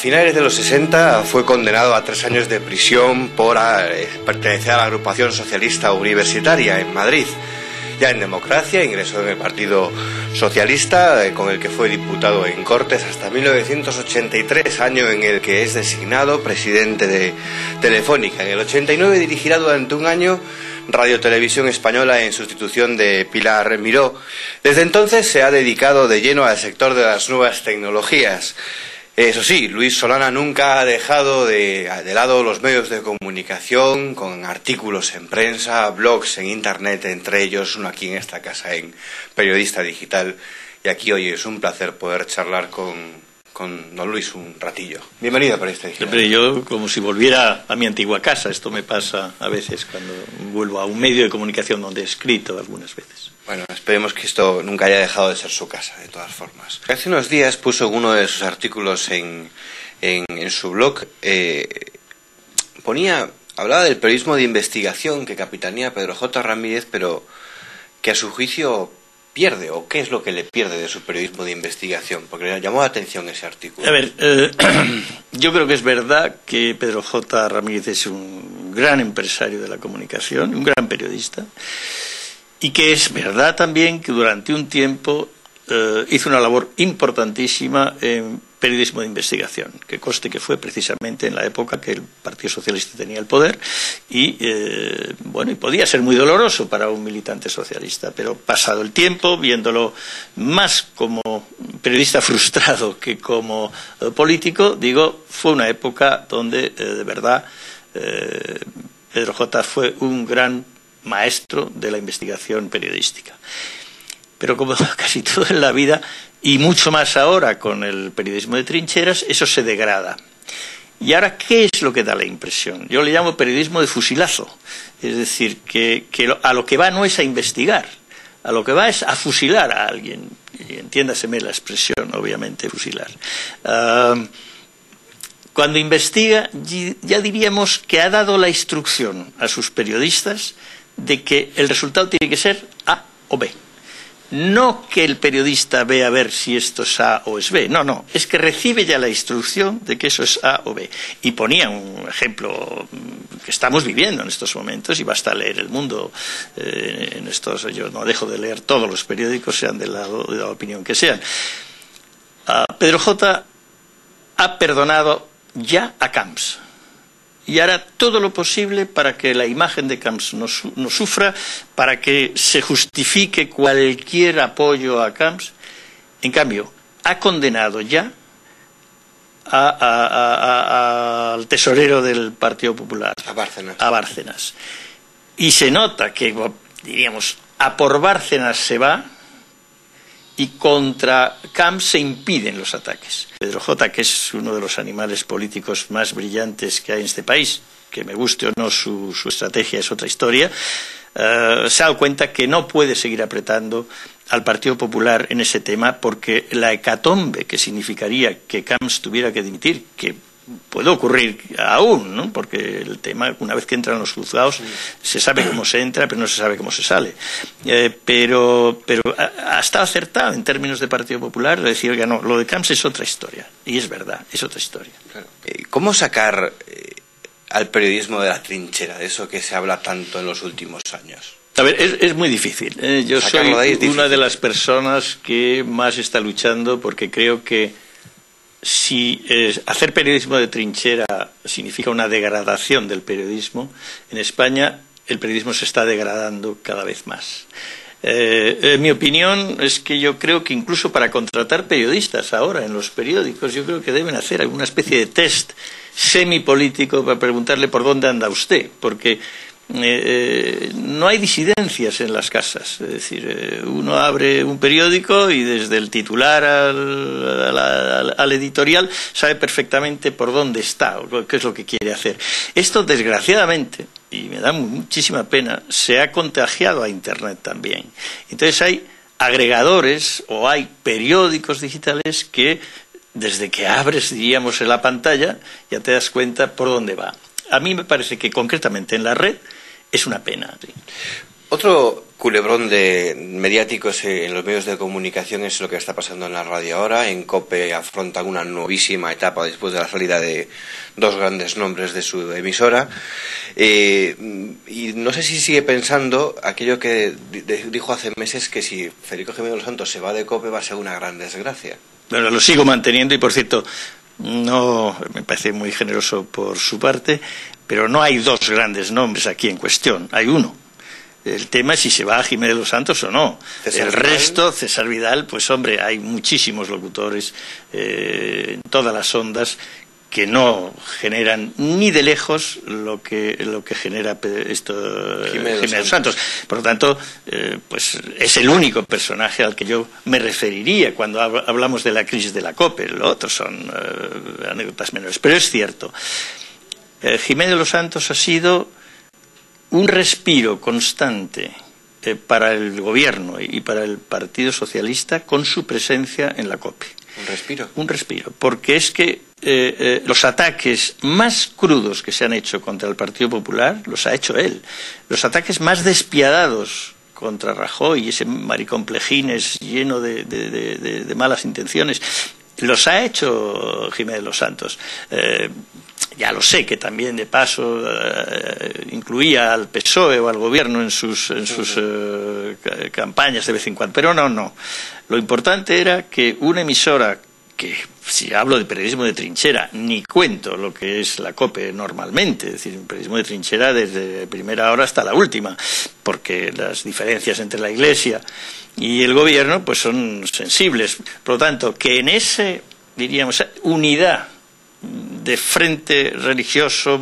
finales de los 60 fue condenado a 3 años de prisión por pertenecer a la agrupación socialista universitaria en Madrid. Ya en democracia ingresó en el Partido Socialista, con el que fue diputado en Cortes hasta 1983, año en el que es designado presidente de Telefónica. En el 89 dirigirá durante un año Radio Televisión Española en sustitución de Pilar Miró. Desde entonces se ha dedicado de lleno al sector de las nuevas tecnologías. Eso sí, Luis Solana nunca ha dejado de lado los medios de comunicación, con artículos en prensa, blogs en internet, entre ellos uno aquí en esta casa en Periodista Digital. Y aquí hoy es un placer poder charlar con don Luis un ratillo. Bienvenido a Periodista Digital. Siempre yo como si volviera a mi antigua casa. Esto me pasa a veces cuando vuelvo a un medio de comunicación donde he escrito algunas veces. Bueno, esperemos que esto nunca haya dejado de ser su casa, de todas formas. Hace unos días puso en uno de sus artículos en su blog, hablaba del periodismo de investigación que capitanea Pedro J. Ramírez, pero que a su juicio pierde, o qué es lo que le pierde de su periodismo de investigación, porque le llamó la atención ese artículo. A ver, yo creo que es verdad que Pedro J. Ramírez es un gran empresario de la comunicación, un gran periodista, y que es verdad también que durante un tiempo hizo una labor importantísima en periodismo de investigación, que conste que fue precisamente en la época que el Partido Socialista tenía el poder y podía ser muy doloroso para un militante socialista, pero pasado el tiempo, viéndolo más como periodista frustrado que como político, digo, fue una época donde de verdad Pedro J. fue un gran maestro de la investigación periodística. Pero como casi todo en la vida, y mucho más ahora con el periodismo de trincheras, eso se degrada. ¿Y ahora qué es lo que da la impresión? Yo le llamo periodismo de fusilazo. Es decir, que a lo que va no es a investigar, a lo que va es a fusilar a alguien. Y entiéndaseme la expresión, obviamente, fusilar. Cuando investiga, ya diríamos que ha dado la instrucción a sus periodistas de que el resultado tiene que ser A o B. No que el periodista vea a ver si esto es A o es B. No, es que recibe ya la instrucción de que eso es A o B. Y ponía un ejemplo que estamos viviendo en estos momentos, y basta leer El Mundo. Yo no dejo de leer todos los periódicos, sean de la opinión que sean. Pedro J. ha perdonado ya a Camps y hará todo lo posible para que la imagen de Camps no sufra, para que se justifique cualquier apoyo a Camps. En cambio, ha condenado ya al tesorero del Partido Popular, a Bárcenas. Y se nota que, diríamos, a por Bárcenas se va, y contra Camps se impiden los ataques. Pedro J., que es uno de los animales políticos más brillantes que hay en este país, que me guste o no su estrategia es otra historia, se ha dado cuenta que no puede seguir apretando al Partido Popular en ese tema, porque la hecatombe que significaría que Camps tuviera que dimitir, que puede ocurrir aún, ¿no? Porque el tema, una vez que entran los juzgados, se sabe cómo se entra, pero no se sabe cómo se sale. Pero ha estado acertado en términos de Partido Popular de decir que no, lo de Camps es otra historia. Y es verdad, es otra historia. Claro. ¿Cómo sacar al periodismo de la trinchera, de eso que se habla tanto en los últimos años? A ver, es muy difícil. Yo soy una de las personas que más está luchando, porque creo que si hacer periodismo de trinchera significa una degradación del periodismo, en España el periodismo se está degradando cada vez más. Mi opinión es que yo creo que incluso para contratar periodistas ahora en los periódicos, yo creo que deben hacer alguna especie de test semipolítico para preguntarle por dónde anda usted, porque no hay disidencias en las casas. Es decir, uno abre un periódico y desde el titular al editorial sabe perfectamente por dónde está o qué es lo que quiere hacer. Esto, desgraciadamente, y me da muchísima pena, se ha contagiado a Internet también. Entonces hay agregadores o hay periódicos digitales que desde que abres, diríamos, en la pantalla ya te das cuenta por dónde va. A mí me parece que concretamente en la red es una pena. ¿Sí? Otro culebrón mediático en los medios de comunicación es lo que está pasando en la radio ahora. En COPE afrontan una nuevísima etapa después de la salida de dos grandes nombres de su emisora. Y no sé si sigue pensando aquello que dijo hace meses, que si Federico Jiménez Los Santos se va de COPE va a ser una gran desgracia. Bueno, lo sigo manteniendo y, por cierto, no me parece muy generoso por su parte, pero no hay dos grandes nombres aquí en cuestión, hay uno. El tema es si se va a Jiménez Los Santos o no. El resto, César Vidal, pues hombre, hay muchísimos locutores en todas las ondas que no generan ni de lejos lo que genera Jiménez Los Santos. Por lo tanto, pues es el único personaje al que yo me referiría cuando hablamos de la crisis de la COPE. Lo otro son anécdotas menores. Pero es cierto, Jiménez Los Santos ha sido un respiro constante para el gobierno y para el Partido Socialista con su presencia en la COPE. ¿Un respiro? Un respiro, porque es que los ataques más crudos que se han hecho contra el Partido Popular los ha hecho él. Los ataques más despiadados contra Rajoy, ese maricomplejines lleno de malas intenciones, los ha hecho Jiménez Los Santos. Ya lo sé que también de paso incluía al PSOE o al gobierno en sus campañas de vez en cuando, pero no. Lo importante era que una emisora que, si hablo de periodismo de trinchera, ni cuento lo que es la COPE normalmente, es decir, un periodismo de trinchera desde primera hora hasta la última, porque las diferencias entre la Iglesia y el gobierno pues son sensibles. Por lo tanto, que en ese, diríamos, unidad de frente religioso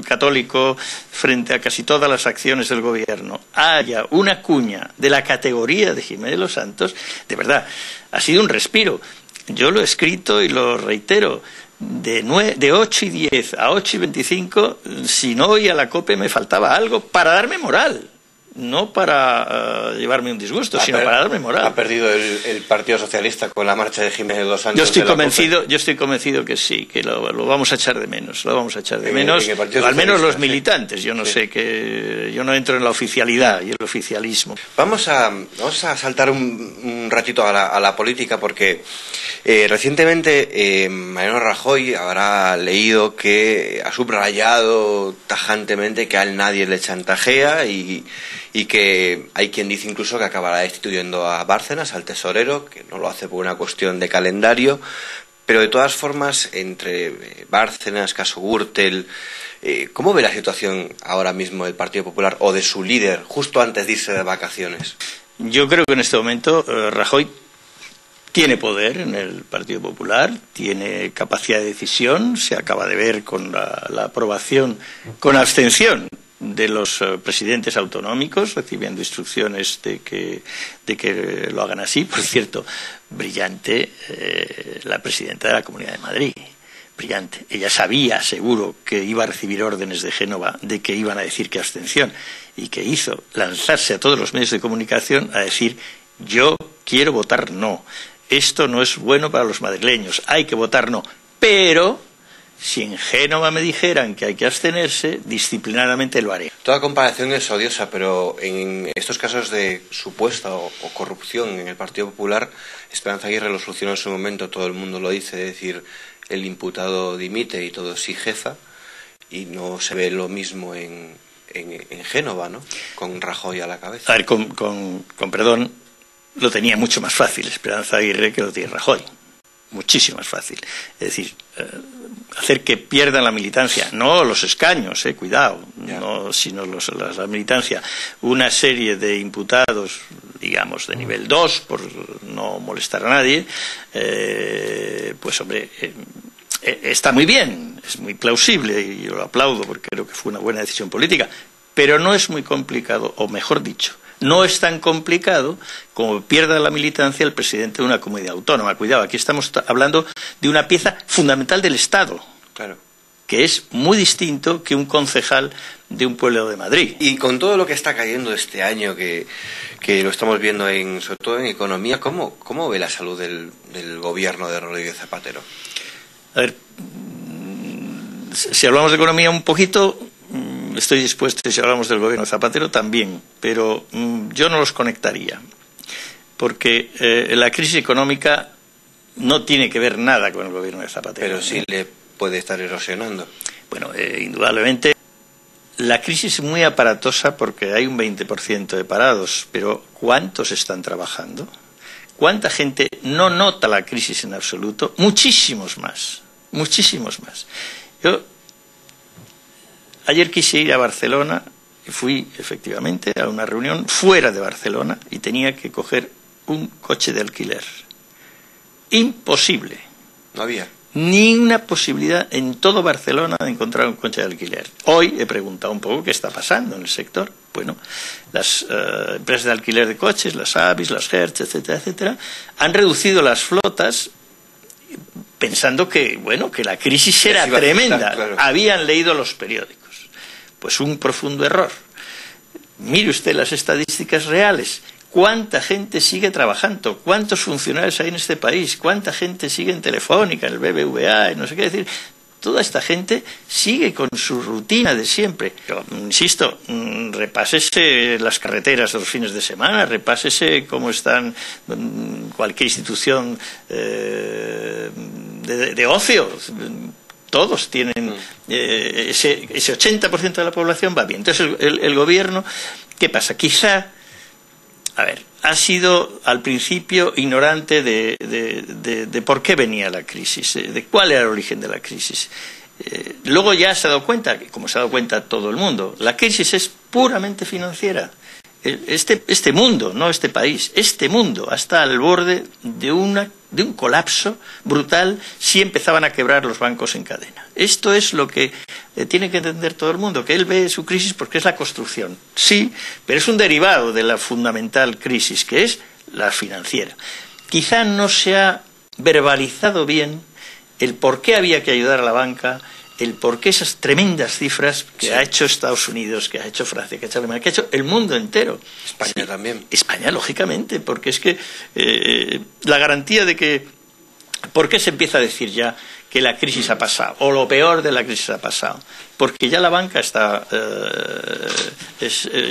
católico frente a casi todas las acciones del gobierno haya una cuña de la categoría de Jiménez Los Santos, de verdad, ha sido un respiro. Yo lo he escrito y lo reitero, de 8 y 10 a 8 y 25, si no oía la COPE me faltaba algo para darme moral. No para llevarme un disgusto, sino para darme moral. ¿Ha perdido el Partido Socialista con la marcha de Jiménez Los Santos? Yo estoy convencido que sí, que lo vamos a echar de menos. Lo vamos a echar de menos, al menos los militantes. Yo no sé, que yo no entro en la oficialidad y el oficialismo. Vamos a saltar un ratito a la política, porque recientemente Mariano Rajoy habrá leído que ha subrayado tajantemente que a él nadie le chantajea y que hay quien dice incluso que acabará destituyendo a Bárcenas, al tesorero, que no lo hace por una cuestión de calendario, pero de todas formas, entre Bárcenas, caso Gürtel, ¿cómo ve la situación ahora mismo del Partido Popular o de su líder justo antes de irse de vacaciones? Yo creo que en este momento Rajoy tiene poder en el Partido Popular, tiene capacidad de decisión, se acaba de ver con la aprobación, con abstención de los presidentes autonómicos, recibiendo instrucciones de que lo hagan así. Por cierto, brillante la presidenta de la Comunidad de Madrid, brillante. Ella sabía, seguro, que iba a recibir órdenes de Génova de que iban a decir que abstención, y que hizo lanzarse a todos los medios de comunicación a decir: yo quiero votar no, esto no es bueno para los madrileños, hay que votar no, pero si en Génova me dijeran que hay que abstenerse, disciplinadamente lo haré. Toda comparación es odiosa, pero en estos casos de supuesta o corrupción en el Partido Popular, Esperanza Aguirre lo solucionó en su momento, todo el mundo lo dice, es decir, el imputado dimite y todo sí jefa, y no se ve lo mismo en Génova, ¿no? Con Rajoy a la cabeza. A ver, con perdón, lo tenía mucho más fácil Esperanza Aguirre que lo tiene Rajoy. Muchísimo más fácil. Es decir, hacer que pierdan la militancia, no los escaños, cuidado, no, sino la militancia, una serie de imputados, digamos, de nivel 2, por no molestar a nadie, pues hombre, está muy bien, es muy plausible y yo lo aplaudo porque creo que fue una buena decisión política, pero no es muy complicado, o mejor dicho, no es tan complicado como pierda la militancia el presidente de una comunidad autónoma. Cuidado, aquí estamos hablando de una pieza fundamental del Estado, claro, que es muy distinto que un concejal de un pueblo de Madrid. Y con todo lo que está cayendo este año, que lo estamos viendo sobre todo en economía, ¿cómo ve la salud del gobierno de Rodríguez Zapatero? A ver, si hablamos de economía un poquito, estoy dispuesto, si hablamos del gobierno de Zapatero, también, pero yo no los conectaría, porque la crisis económica no tiene que ver nada con el gobierno de Zapatero. Pero sí le puede estar erosionando. Bueno, indudablemente la crisis es muy aparatosa porque hay un 20% de parados, pero ¿cuántos están trabajando? ¿Cuánta gente no nota la crisis en absoluto? Muchísimos más, muchísimos más. Yo ayer quise ir a Barcelona y fui efectivamente a una reunión fuera de Barcelona y tenía que coger un coche de alquiler. Imposible. No había. Ni una posibilidad en todo Barcelona de encontrar un coche de alquiler. Hoy he preguntado un poco qué está pasando en el sector. Bueno, las empresas de alquiler de coches, las Avis, las Hertz, etcétera, etcétera, han reducido las flotas pensando que, bueno, que la crisis era tremenda. Claro. Habían leído los periódicos. Pues un profundo error. Mire usted las estadísticas reales. ¿Cuánta gente sigue trabajando? ¿Cuántos funcionarios hay en este país? ¿Cuánta gente sigue en Telefónica, en el BBVA, no sé qué decir? Toda esta gente sigue con su rutina de siempre. Yo, insisto, repásese las carreteras de los fines de semana, repásese cómo están cualquier institución de ocio. Todos tienen ese 80% de la población va bien. Entonces el gobierno, ¿qué pasa? Quizá, a ver, ha sido al principio ignorante de por qué venía la crisis, de cuál era el origen de la crisis. Luego ya se ha dado cuenta, como se ha dado cuenta todo el mundo, la crisis es puramente financiera. Este mundo, no este país, este mundo está al borde de un colapso brutal si empezaban a quebrar los bancos en cadena. Esto es lo que tiene que entender todo el mundo, que él ve su crisis porque es la construcción. Sí, pero es un derivado de la fundamental crisis, que es la financiera. Quizá no se ha verbalizado bien el por qué había que ayudar a la banca, el por qué esas tremendas cifras que ha hecho Estados Unidos, que ha hecho Francia, que ha hecho Alemania, que ha hecho el mundo entero. España también. España, lógicamente, porque es que la garantía de que... ¿Por qué se empieza a decir ya que la crisis ha pasado, o lo peor de la crisis ha pasado? Porque ya la banca está...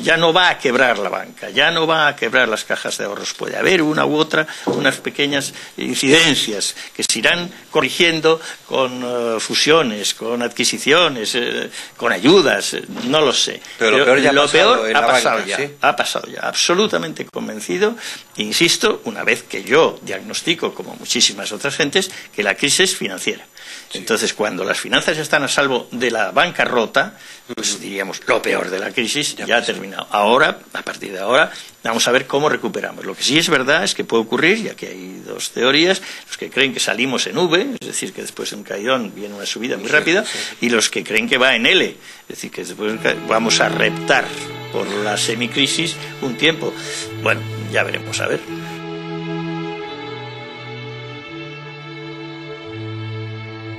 ya no va a quebrar la banca, ya no va a quebrar las cajas de ahorros. Puede haber una u otra, unas pequeñas incidencias que se irán corrigiendo con fusiones, con adquisiciones, con ayudas, no lo sé. Pero lo peor ha pasado ya, ¿sí? Ha pasado ya, absolutamente convencido, insisto, una vez que yo diagnostico, como muchísimas otras gentes, que la crisis es financiera. Sí. Entonces, cuando las finanzas están a salvo de la bancarrota, pues diríamos, lo peor de la crisis ya ha terminado. Ahora, a partir de ahora, vamos a ver cómo recuperamos. Lo que sí es verdad es que puede ocurrir, y aquí hay dos teorías, los que creen que salimos en V, es decir, que después de un caidón viene una subida muy rápida, y los que creen que va en L, es decir, que después vamos a reptar por la semicrisis un tiempo. Bueno, ya veremos, a ver.